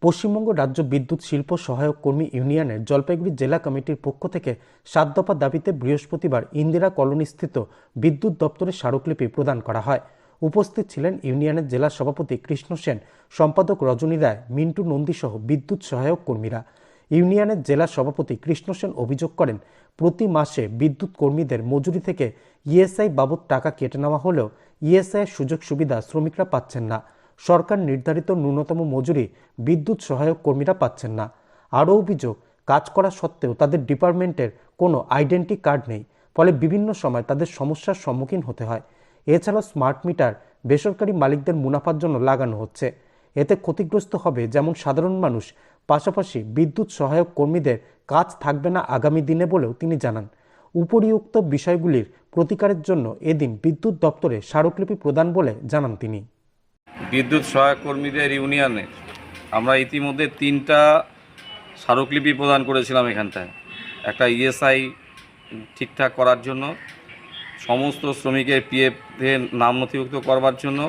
পশ্চিমবঙ্গ রাজ্য বিদ্যুৎ শিল্প সহায়ক কর্মী ইউনিয়নের জলপাইগুড়ি জেলা কমিটির পক্ষ থেকে 7 দফা দাবিতে বৃহস্পতিবার ইন্দিরা কলোনিস্থিত বিদ্যুৎ দপ্তরে স্মারকলিপি প্রদান করা হয়। উপস্থিত ছিলেন ইউনিয়নের জেলা সভাপতি কৃষ্ণ সেন, সম্পাদক রজনী রায়, মিন্টু নন্দী সহ বিদ্যুৎ সহায়ক কর্মীরা। ইউনিয়নের জেলা সভাপতি কৃষ্ণ সেন অভিযোগ করেন, প্রতি মাসে বিদ্যুৎ কর্মীদের মজুরি থেকে ইএসআই বাবদ টাকা কেটে নেওয়া হলেও ইএসআই এর সুযোগ সুবিধা শ্রমিকরা পাচ্ছেন না। সরকার নির্ধারিত ন্যূনতম মজুরি বিদ্যুৎ সহায়ক কর্মীরা পাচ্ছেন না। আরও অভিযোগ, কাজ করা সত্ত্বেও তাদের ডিপার্টমেন্টের কোনো আইডেন্টি কার্ড নেই, ফলে বিভিন্ন সময় তাদের সমস্যার সম্মুখীন হতে হয়। এছাড়াও স্মার্ট মিটার বেসরকারি মালিকদের মুনাফার জন্য লাগানো হচ্ছে। এতে ক্ষতিগ্রস্ত হবে যেমন সাধারণ মানুষ, পাশাপাশি বিদ্যুৎ সহায়ক কর্মীদের কাজ থাকবে না আগামী দিনে বলেও তিনি জানান। উপরিউক্ত বিষয়গুলির প্রতিকারের জন্য এদিন বিদ্যুৎ দপ্তরে স্মারকলিপি প্রদান বলে জানান তিনি। বিদ্যুৎ সহায়ক কর্মীদের ইউনিয়নে আমরা ইতিমধ্যে 3টা স্মারকলিপি প্রদান করেছিলাম। এখানটায় একটা ইএসআই ঠিকঠাক করার জন্য, সমস্ত শ্রমিকের পিএফের নাম নথিভুক্ত করবার জন্য।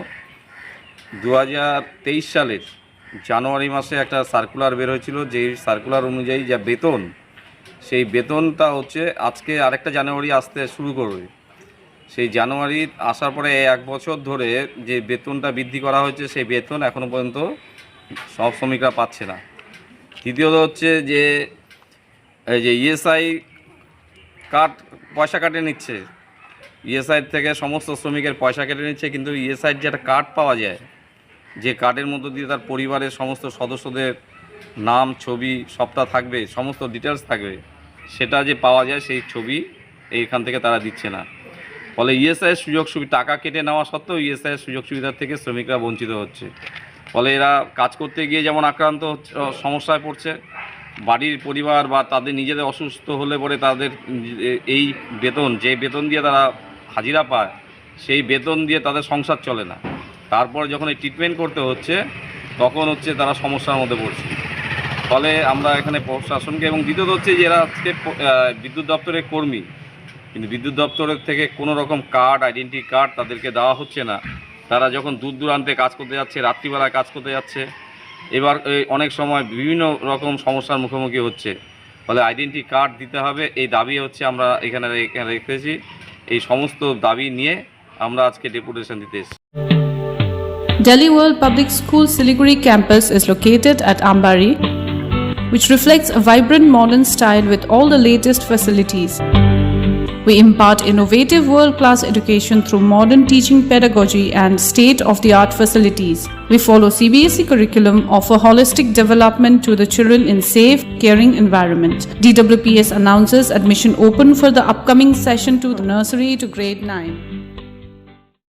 2023 সালের জানুয়ারি মাসে একটা সার্কুলার বের হয়েছিল, যেই সার্কুলার অনুযায়ী যা বেতন, সেই বেতনটা হচ্ছে আজকে আরেকটা জানুয়ারি আসতে শুরু করবে। সেই জানুয়ারি আসার পরে 1 বছর ধরে যে বেতনটা বৃদ্ধি করা হয়েছে, সেই বেতন এখনও পর্যন্ত সব শ্রমিকরা পাচ্ছে না। দ্বিতীয়ত হচ্ছে যে এই যে ইএসআই কার্ড পয়সা কাটে নিচ্ছে, ইএসআই থেকে সমস্ত শ্রমিকের পয়সা কেটে নিচ্ছে, কিন্তু ইএসআইয়ের যে একটা কার্ড পাওয়া যায়, যে কার্ডের মধ্য দিয়ে তার পরিবারের সমস্ত সদস্যদের নাম, ছবি সবটা থাকবে, সমস্ত ডিটেলস থাকবে, সেটা যে পাওয়া যায় সেই ছবি এইখান থেকে তারা দিচ্ছে না। ফলে ইএসআইয়ের সুযোগ সুবিধা, টাকা কেটে নেওয়া সত্ত্বেও ইএসআইয়ের সুযোগ সুবিধার থেকে শ্রমিকরা বঞ্চিত হচ্ছে। ফলে এরা কাজ করতে গিয়ে যেমন আক্রান্ত হচ্ছে, সমস্যায় পড়ছে, বাড়ির পরিবার বা তাদের নিজেদের অসুস্থ হলে পরে তাদের এই বেতন, যে বেতন দিয়ে তারা হাজিরা পায়, সেই বেতন দিয়ে তাদের সংসার চলে না। তারপর যখন এই ট্রিটমেন্ট করতে হচ্ছে, তখন হচ্ছে তারা সমস্যার মধ্যে পড়ছে। ফলে আমরা এখানে প্রশাসনকে, এবং দ্বিতীয়ত হচ্ছে যে এরা আজকে বিদ্যুৎ দপ্তরের কর্মী, কিন্তু বিদ্যুৎ দপ্তরের থেকে কোনো রকম কার্ড, আইডেন্টি কার্ড তাদেরকে দেওয়া হচ্ছে না। তারা যখন দূর দূরান্তে কাজ করতে যাচ্ছে, রাত্রিবেলায় কাজ করতে যাচ্ছে, এবার অনেক সময় বিভিন্ন রকম সমস্যার মুখোমুখি হচ্ছে। ফলে আইডেন্টি কার্ড দিতে হবে, এই দাবি হচ্ছে আমরা এখানে রেখেছি। এই সমস্ত দাবি নিয়ে আমরা আজকে ডেপুটেশন দিতে এসেছি। Delhi World Public School Siliguri campus is located at Ambari, which reflects a vibrant modern style with all the latest facilities. We impart innovative world-class education through modern teaching pedagogy and state-of-the-art facilities. We follow CBSE curriculum, offer holistic development to the children in safe, caring environment. DWPS announces admission open for the upcoming session to the nursery to grade 9.